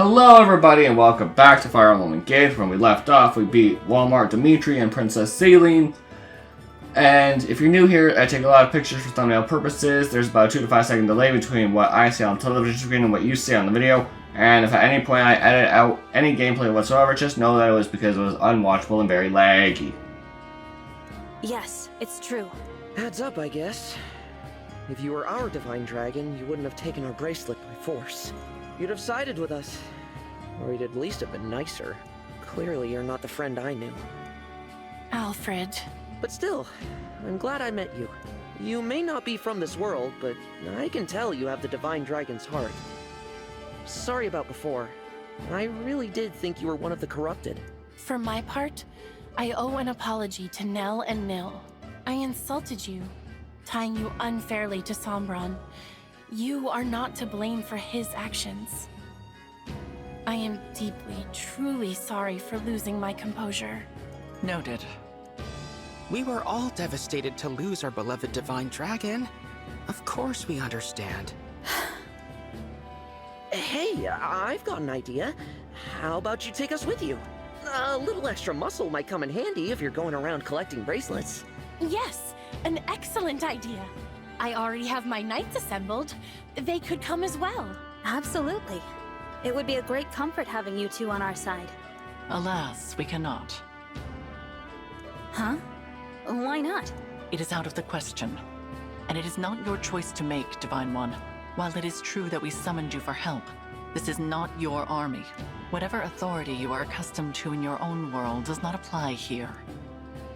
Hello everybody and welcome back to Fire Emblem Engage. When we left off, we beat Walmart Dimitri and Princess Celine. And if you're new here, I take a lot of pictures for thumbnail purposes. There's about a 2 to 5 second delay between what I see on the television screen and what you see on the video. And if at any point I edit out any gameplay whatsoever, just know that it was because it was unwatchable and very laggy. Yes, it's true. Adds up, I guess. If you were our divine dragon, you wouldn't have taken our bracelet by force. You'd have sided with us. Or you'd at least have been nicer. Clearly, you're not the friend I knew. Alfred. But still, I'm glad I met you. You may not be from this world, but I can tell you have the divine dragon's heart. Sorry about before. I really did think you were one of the corrupted. For my part, I owe an apology to Nell and Nil. I insulted you, tying you unfairly to Sombron. You are not to blame for his actions. I am deeply, truly sorry for losing my composure. Noted. We were all devastated to lose our beloved divine dragon. Of course we understand. Hey, I've got an idea. How about you take us with you? A little extra muscle might come in handy if you're going around collecting bracelets. Yes, an excellent idea. I already have my knights assembled. They could come as well. Absolutely. It would be a great comfort having you two on our side. Alas, we cannot. Huh? Why not? It is out of the question. And it is not your choice to make, Divine One. While it is true that we summoned you for help, this is not your army. Whatever authority you are accustomed to in your own world does not apply here.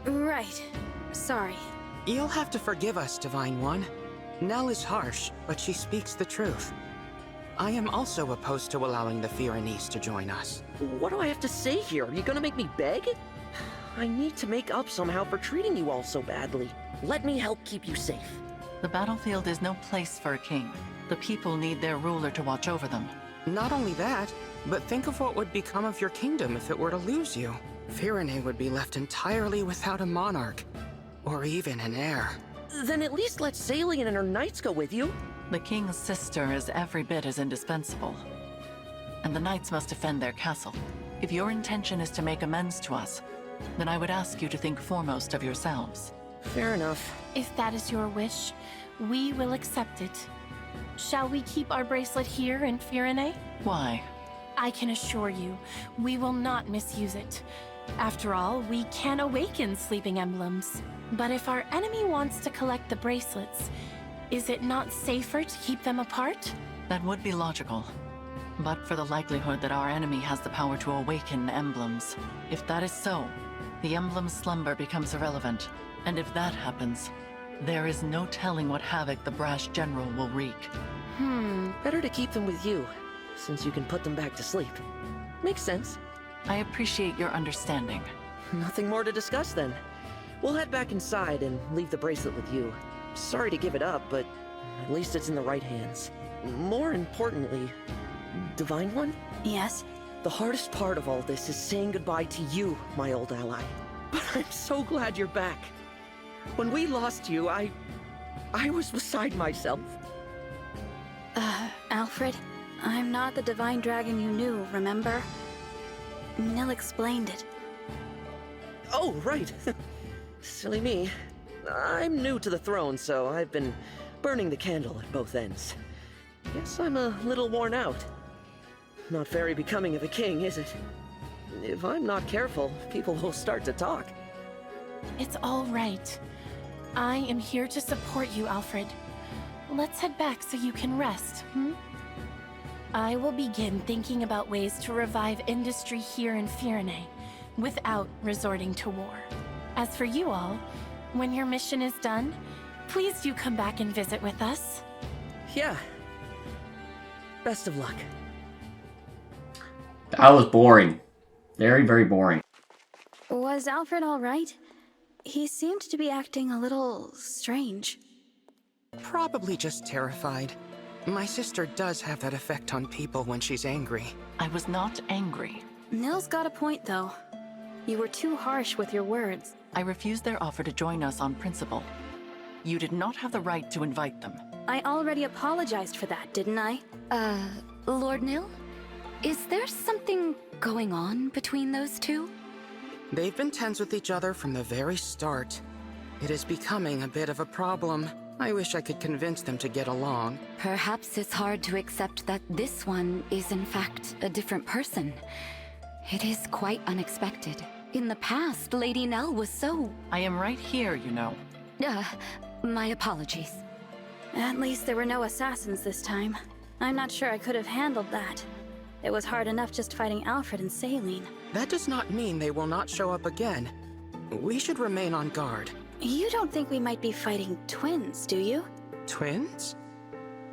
Right. Sorry. You'll have to forgive us, Divine One. Nell is harsh, but she speaks the truth. I am also opposed to allowing the Firenese to join us. What do I have to say here? Are you gonna make me beg? I need to make up somehow for treating you all so badly. Let me help keep you safe. The battlefield is no place for a king. The people need their ruler to watch over them. Not only that, but think of what would become of your kingdom if it were to lose you. Firene would be left entirely without a monarch. Or even an heir. Then at least let Salian and her knights go with you. The king's sister is every bit as indispensable. And the knights must defend their castle. If your intention is to make amends to us, then I would ask you to think foremost of yourselves. Fair enough. If that is your wish, we will accept it. Shall we keep our bracelet here in Firene? Why? I can assure you, we will not misuse it. After all, we can awaken sleeping emblems. But if our enemy wants to collect the bracelets, is it not safer to keep them apart? That would be logical. But for the likelihood that our enemy has the power to awaken emblems. If that is so, the emblem's slumber becomes irrelevant. And if that happens, there is no telling what havoc the brash general will wreak. Better to keep them with you, since you can put them back to sleep. Makes sense. I appreciate your understanding. Nothing more to discuss then. We'll head back inside and leave the bracelet with you. Sorry to give it up, but at least it's in the right hands. More importantly, Divine One? Yes? The hardest part of all this is saying goodbye to you, my old ally. But I'm so glad you're back. When we lost you, I was beside myself. Alfred, I'm not the divine dragon you knew, remember? Nil explained it. Oh, right. Silly me. I'm new to the throne, so I've been burning the candle at both ends. Guess I'm a little worn out. Not very becoming of a king, is it? If I'm not careful, people will start to talk. It's all right. I am here to support you, Alfred. Let's head back so you can rest, I will begin thinking about ways to revive industry here in Firene, without resorting to war. As for you all, when your mission is done, please do come back and visit with us. Yeah. Best of luck. That was boring. Very, very boring. Was Alfred all right? He seemed to be acting a little strange. Probably just terrified. My sister does have that effect on people when she's angry. I was not angry. Nil's got a point, though. You were too harsh with your words. I refused their offer to join us on principle. You did not have the right to invite them. I already apologized for that, didn't I? Lord Nil? Is there something going on between those two? They've been tense with each other from the very start. It is becoming a bit of a problem. I wish I could convince them to get along. Perhaps it's hard to accept that this one is in fact a different person. It is quite unexpected. In the past, Lady Nell was so... I am right here, you know. My apologies. At least there were no assassins this time. I'm not sure I could have handled that. It was hard enough just fighting Alfred and Saline. That does not mean they will not show up again. We should remain on guard. You don't think we might be fighting twins, do you? Twins?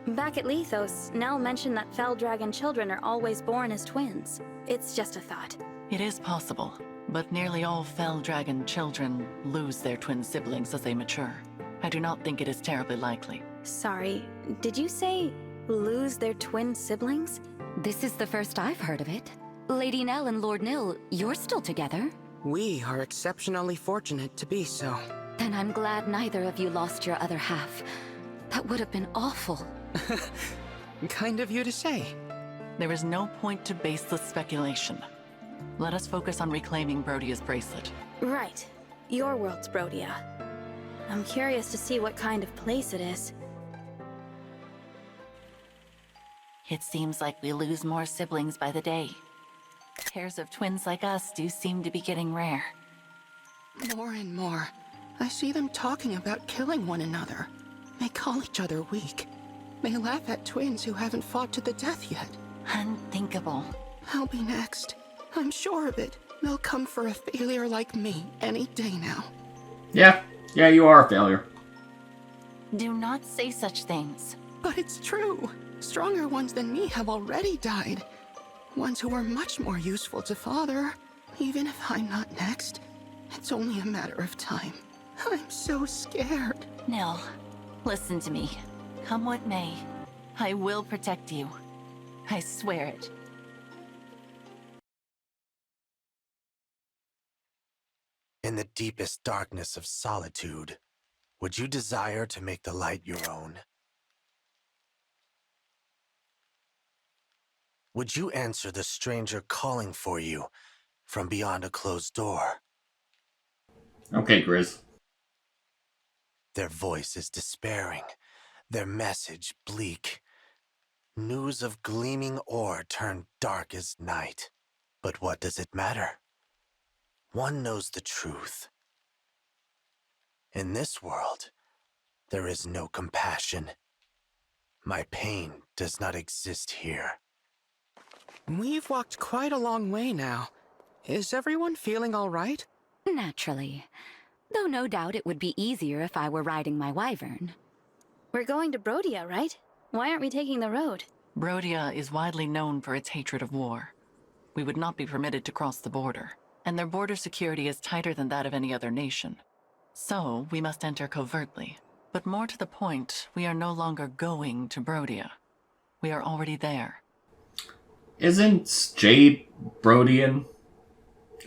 Back at Lethos, Nell mentioned that fell dragon children are always born as twins. It's just a thought. It is possible, but nearly all fell dragon children lose their twin siblings as they mature. I do not think it is terribly likely. Sorry, did you say lose their twin siblings? This is the first I've heard of it. Lady Nell and Lord Nil, you're still together? We are exceptionally fortunate to be so. Then I'm glad neither of you lost your other half. That would have been awful. Kind of you to say. There is no point to baseless speculation. Let us focus on reclaiming Brodia's bracelet. Right. Your world's Brodia. I'm curious to see what kind of place it is. It seems like we lose more siblings by the day. Pairs of twins like us do seem to be getting rare. More and more, I see them talking about killing one another. They call each other weak. They laugh at twins who haven't fought to the death yet. Unthinkable. I'll be next. I'm sure of it. They'll come for a failure like me any day now. Yeah, you are a failure. Do not say such things. But it's true. Stronger ones than me have already died. Ones who are much more useful to Father. Even if I'm not next, it's only a matter of time. I'm so scared. Nell, listen to me. Come what may, I will protect you. I swear it. In the deepest darkness of solitude, would you desire to make the light your own? Would you answer the stranger calling for you from beyond a closed door? Okay, Griss. Their voice is despairing, their message bleak. News of gleaming ore turned dark as night. But what does it matter? One knows the truth. In this world, there is no compassion. My pain does not exist here. We've walked quite a long way now. Is everyone feeling all right? Naturally. Though no doubt it would be easier if I were riding my wyvern. We're going to Brodia, right? Why aren't we taking the road? Brodia is widely known for its hatred of war. We would not be permitted to cross the border, and their border security is tighter than that of any other nation. So, we must enter covertly. But more to the point, we are no longer going to Brodia. We are already there. Isn't Jade Brodian?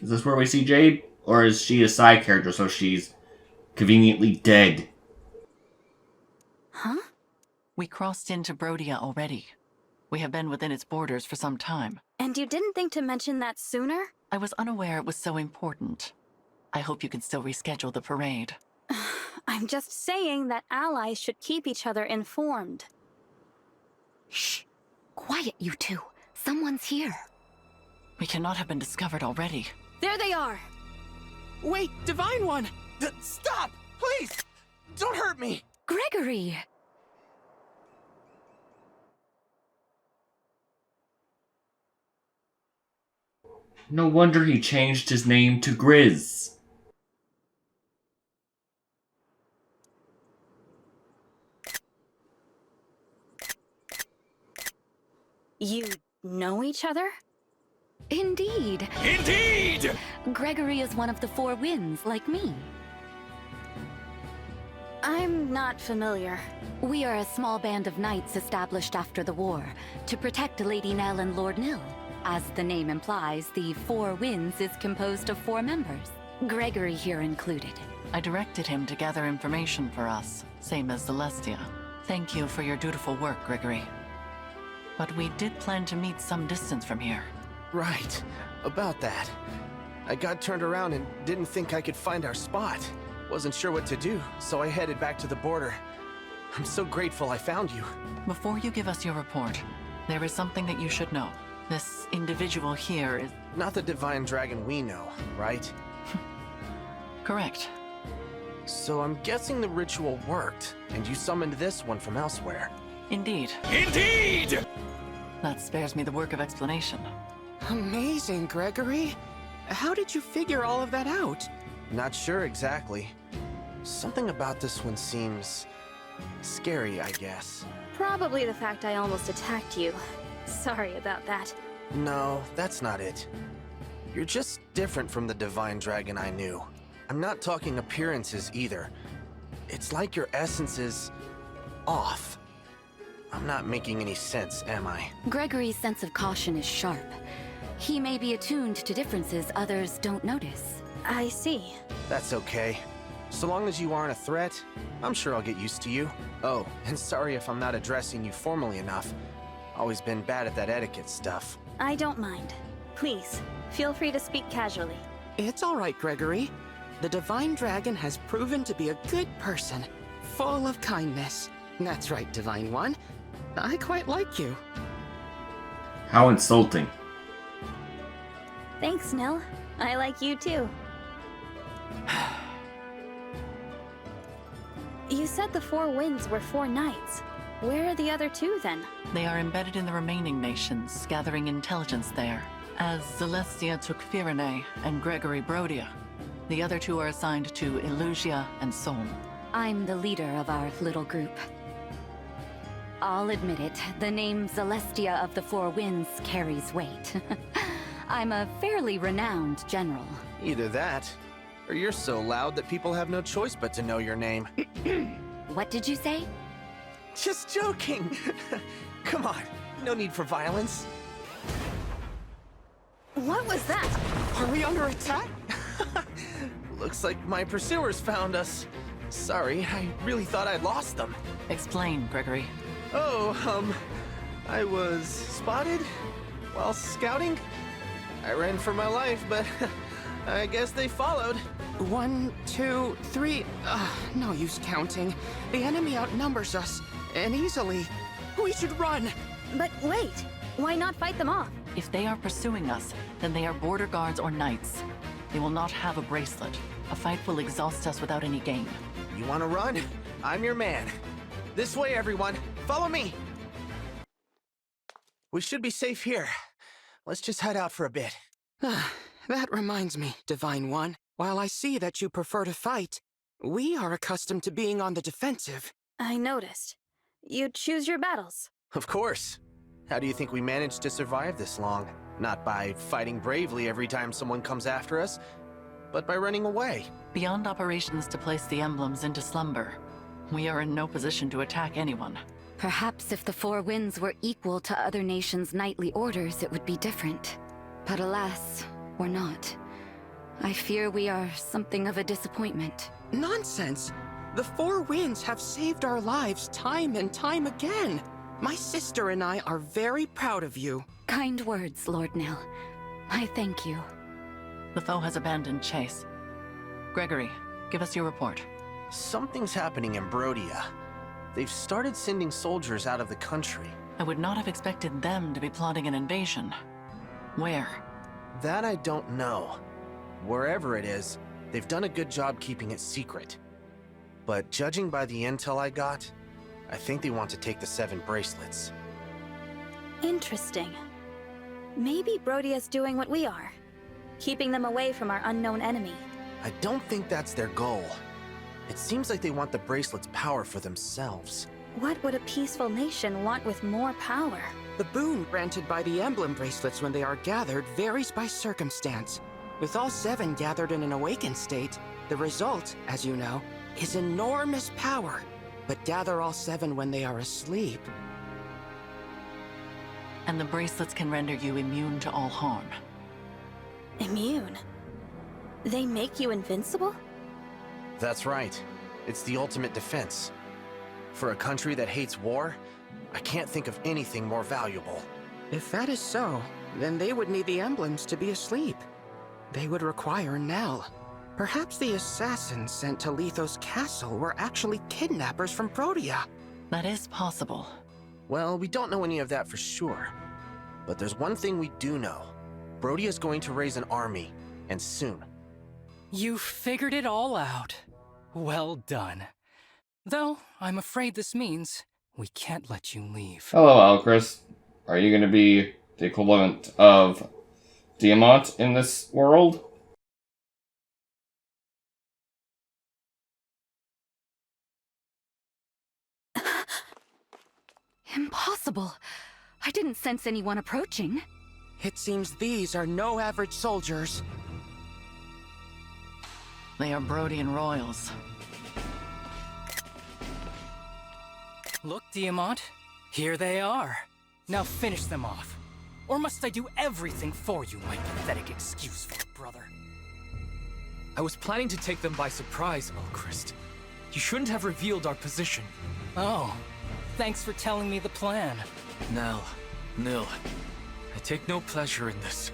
Is this where we see Jade? Or is she a side character so she's conveniently dead? Huh? We crossed into Brodia already. We have been within its borders for some time. And you didn't think to mention that sooner? I was unaware it was so important. I hope you can still reschedule the parade. I'm just saying that allies should keep each other informed. Shh. Quiet, you two. Someone's here. We cannot have been discovered already. There they are! Wait, Divine One! Stop! Please! Don't hurt me! Gregory! No wonder he changed his name to Griss. You know each other? Indeed. Indeed! Gregory is one of the Four Winds, like me. I'm not familiar. We are a small band of knights established after the war to protect Lady Nell and Lord Nil. As the name implies, the Four Winds is composed of 4 members, Gregory here included. I directed him to gather information for us, same as Celestia. Thank you for your dutiful work, Gregory. but we did plan to meet some distance from here. Right. About that. I got turned around and didn't think I could find our spot. Wasn't sure what to do, so I headed back to the border. I'm so grateful I found you. Before you give us your report, there is something that you should know. This individual here is... Not the divine dragon we know, right? correct. So I'm guessing the ritual worked, and you summoned this one from elsewhere. Indeed. Indeed! That spares me the work of explanation. Amazing, Gregory. How did you figure all of that out? Not sure exactly. Something about this one seems... scary, I guess. Probably the fact I almost attacked you. Sorry about that. No, that's not it. You're just different from the divine dragon I knew. I'm not talking appearances either. It's like your essence is... off. I'm not making any sense, am I? Gregory's sense of caution is sharp. He may be attuned to differences others don't notice. I see. That's okay. So long as you aren't a threat, I'm sure I'll get used to you. Oh, and sorry if I'm not addressing you formally enough. Always been bad at that etiquette stuff. I don't mind. Please, feel free to speak casually. It's all right, Gregory. The Divine Dragon has proven to be a good person, full of kindness. That's right, Divine One. I quite like you. How insulting. Thanks, Nil. I like you too. You said the 4 winds were 4 knights. Where are the other 2 then? They are embedded in the remaining nations, gathering intelligence there. As Celestia took Firene and Gregory Brodia, the other 2 are assigned to Illusia and Solm. I'm the leader of our little group. I'll admit it, the name Celestia of the 4 Winds carries weight. I'm a fairly renowned general. Either that, or you're so loud that people have no choice but to know your name. What did you say? Just joking! Come on, no need for violence. What was that? Are we under attack? Looks like my pursuers found us. Sorry, I really thought I'd lost them. Explain, Gregory. Oh, I was spotted while scouting. I ran for my life, but I guess they followed. 1, 2, 3. No use counting. The enemy outnumbers us, and easily. We should run! But wait, why not fight them off? If they are pursuing us, then they are border guards or knights. They will not have a bracelet. A fight will exhaust us without any gain. You wanna run? I'm your man. This way, everyone. Follow me! We should be safe here. Let's just head out for a bit. That reminds me, Divine One. While I see that you prefer to fight, we are accustomed to being on the defensive. I noticed. You choose your battles. Of course. How do you think we managed to survive this long? Not by fighting bravely every time someone comes after us, but by running away. Beyond operations to place the emblems into slumber, we are in no position to attack anyone. Perhaps if the 4 Winds were equal to other nations' knightly orders, it would be different. But alas, we're not. I fear we are something of a disappointment. Nonsense! The 4 Winds have saved our lives time and time again. My sister and I are very proud of you. Kind words, Lord Nil. I thank you. The foe has abandoned chase. Gregory, give us your report. Something's happening in Brodia. They've started sending soldiers out of the country. I would not have expected them to be plotting an invasion. Where? That I don't know. Wherever it is, they've done a good job keeping it secret. But judging by the intel I got, I think they want to take the 7 bracelets. Interesting. Maybe Brodia's doing what we are. Keeping them away from our unknown enemy. I don't think that's their goal. It seems like they want the bracelet's power for themselves. What would a peaceful nation want with more power? The boon granted by the emblem bracelets when they are gathered varies by circumstance. With all 7 gathered in an awakened state, the result, as you know, is enormous power. But gather all 7 when they are asleep. And the bracelets can render you immune to all harm. Immune? They make you invincible? That's right. It's the ultimate defense. For a country that hates war, I can't think of anything more valuable. If that is so, then they would need the emblems to be asleep. They would require Nell. Perhaps the assassins sent to Lethos Castle were actually kidnappers from Protea. That is possible. Well, we don't know any of that for sure. But there's one thing we do know. Brody is going to raise an army, and soon. You figured it all out. Well done. Though, I'm afraid this means we can't let you leave. Hello, Alcryst. Are you going to be the equivalent of Diamant in this world? Impossible. I didn't sense anyone approaching. It seems these are no average soldiers. They are Brodian royals. Look, Diamant. Here they are. Now finish them off. Or must I do everything for you, my pathetic excuse for a brother? I was planning to take them by surprise, Alcryst. You shouldn't have revealed our position. Oh, thanks for telling me the plan. Nell, Nil, I take no pleasure in this.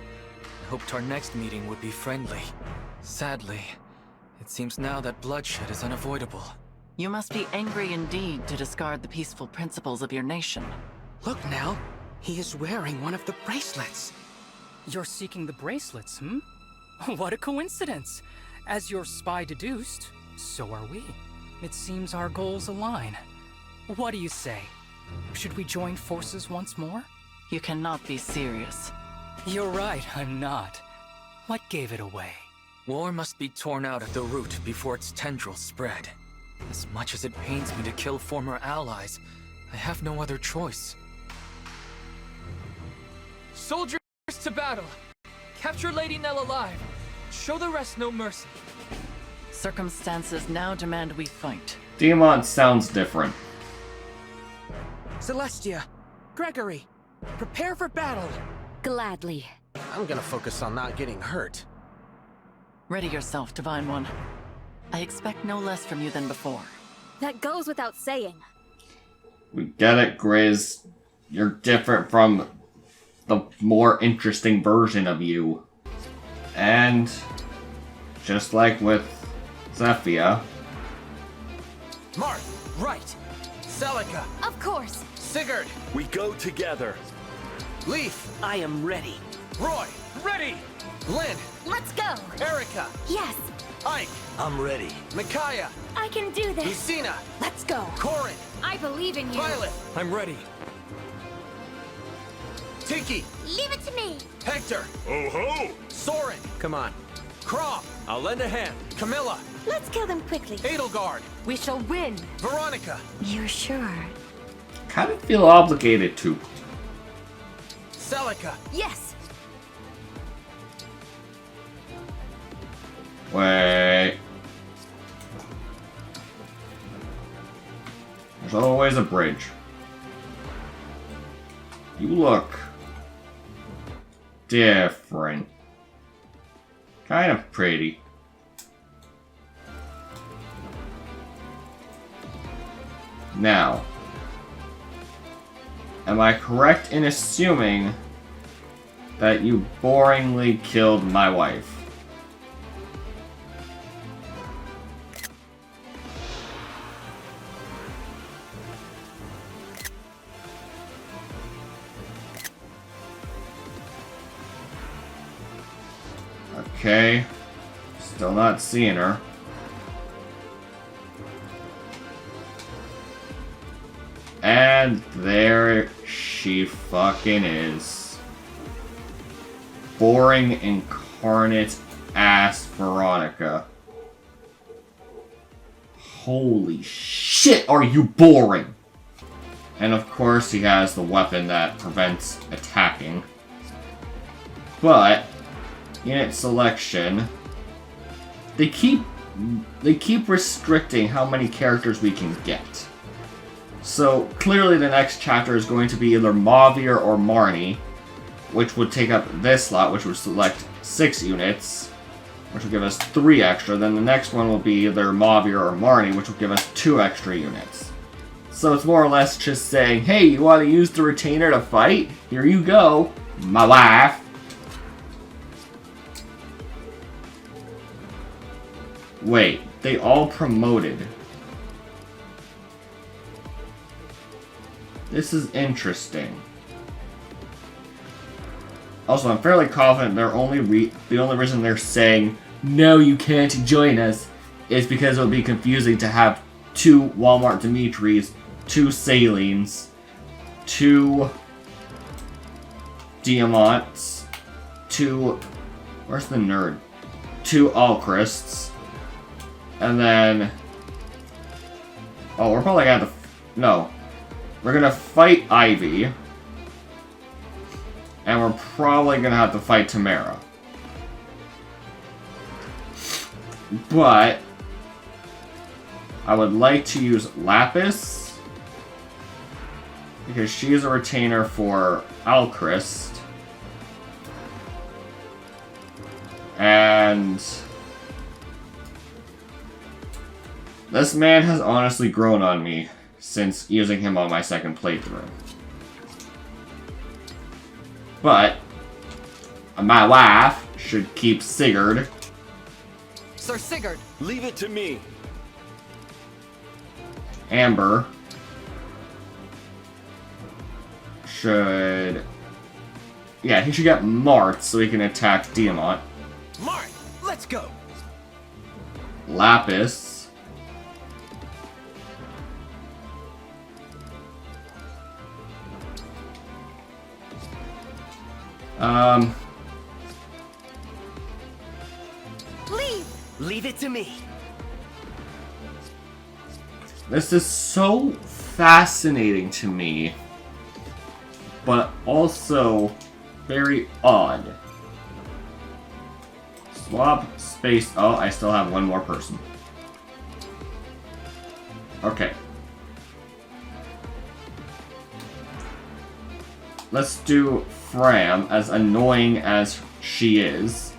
I hoped our next meeting would be friendly. Sadly, it seems now that bloodshed is unavoidable. You must be angry indeed to discard the peaceful principles of your nation. Look, Nell. He is wearing one of the bracelets. You're seeking the bracelets, hmm? What a coincidence. As your spy deduced, so are we. It seems our goals align. What do you say? Should we join forces once more? You cannot be serious. You're right, I'm not. What gave it away? War must be torn out at the root before its tendrils spread. As much as it pains me to kill former allies, I have no other choice. Soldiers to battle! Capture Lady Nell alive! Show the rest no mercy! Circumstances now demand we fight. Diamant sounds different. Celestia, Gregory, prepare for battle. Gladly. I'm gonna focus on not getting hurt. Ready yourself, Divine One. I expect no less from you than before. That goes without saying. We get it, Griss. You're different from the more interesting version of you. And just like with Zephyr, Marth, right! Celica, Of course. Sigurd, We go together. Leaf, I am ready. Roy, ready! Lynn, Let's go. Erica, Yes, Ike, I'm ready. Micaiah, I can do this. Lucina, Let's go. Corin, I believe in you. Violet, I'm ready. Tiki, Leave it to me. Hector, Oh ho! Soren, Come on. Krom, I'll lend a hand. Camilla, Let's kill them quickly. Edelgard, We shall win. Veronica, You're sure? kind of feel obligated to. Celica, Yes. Wait. There's always a bridge. You look different. Kind of pretty. Now, am I correct in assuming that you boringly killed my wife? Okay. Still not seeing her. And there she fucking is. Boring incarnate ass Veronica. Holy shit, are you boring! And of course he has the weapon that prevents attacking. But in its selection, they keep restricting how many characters we can get. So clearly the next chapter is going to be either Mauvier or Marnie, which would take up this slot, which would select 6 units, which will give us 3 extra. Then the next one will be either Mauvier or Marnie, which will give us 2 extra units. So it's more or less just saying, hey, you want to use the retainer to fight? Here you go, my wife. Wait, they all promoted. This is interesting. Also, I'm fairly confident the only reason they're saying, no, you can't join us, is because it would be confusing to have 2 Walmart Dimitris, 2 Salines, 2 Diamants, 2... Where's the nerd? 2 Alcrysts, and then... Oh, we're probably gonna have to... No. We're gonna fight Ivy. And we're probably gonna have to fight Tamara. But... I would like to use Lapis. Because she's a retainer for Alcryst. And... this man has honestly grown on me since using him on my second playthrough. But my wife should keep Sigurd. Sir Sigurd! Leave it to me. Amber should... yeah, he should get Mart so he can attack Diamant. Mark, let's go. Lapis. Leave it to me. This is so fascinating to me, but also very odd. Swap space. Oh, I still have one more person. Okay. Let's do Fram, as annoying as she is,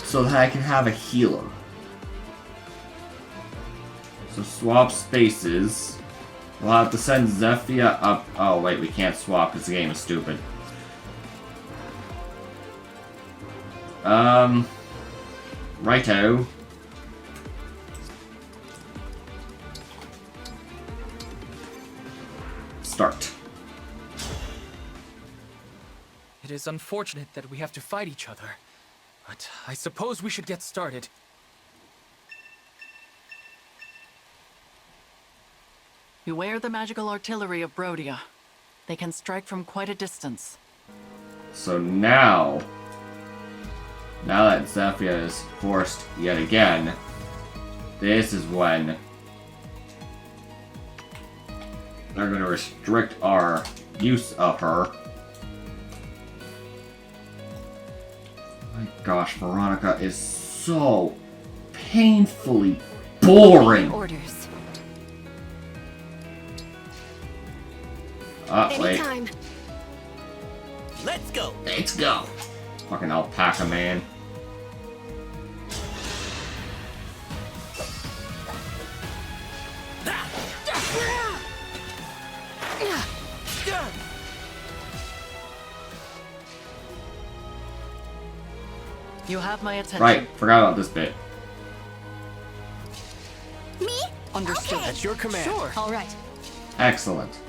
so that I can have a healer. So swap spaces. We'll have to send Zephyr up. Oh wait, we can't swap because the game is stupid. Righto. Start. It is unfortunate that we have to fight each other, but I suppose we should get started. Beware the magical artillery of Brodia. They can strike from quite a distance. So now that Zephyr is forced yet again, this is when they're going to restrict our use of her. My gosh, Veronica is so painfully boring. Orders. Wait. Anytime. Let's go. Let's go. Fucking alpaca man. You have my attention. Right, forgot about this bit. Me? Understood. Okay. At your command. Sure. All right. Excellent.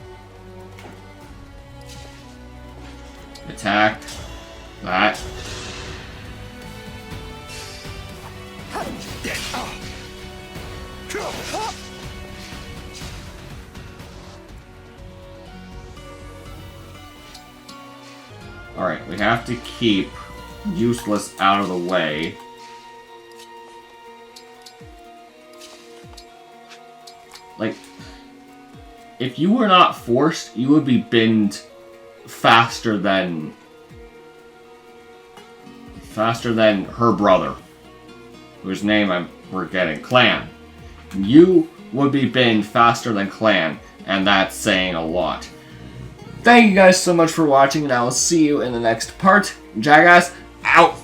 Attack. That. Alright, we have to keep useless out of the way. Like, if you were not forced, you would be binned faster than her brother, whose name I'm forgetting. Clan. You would be binned faster than Clan, and that's saying a lot. Thank you guys so much for watching, and I will see you in the next part. Jackass, out!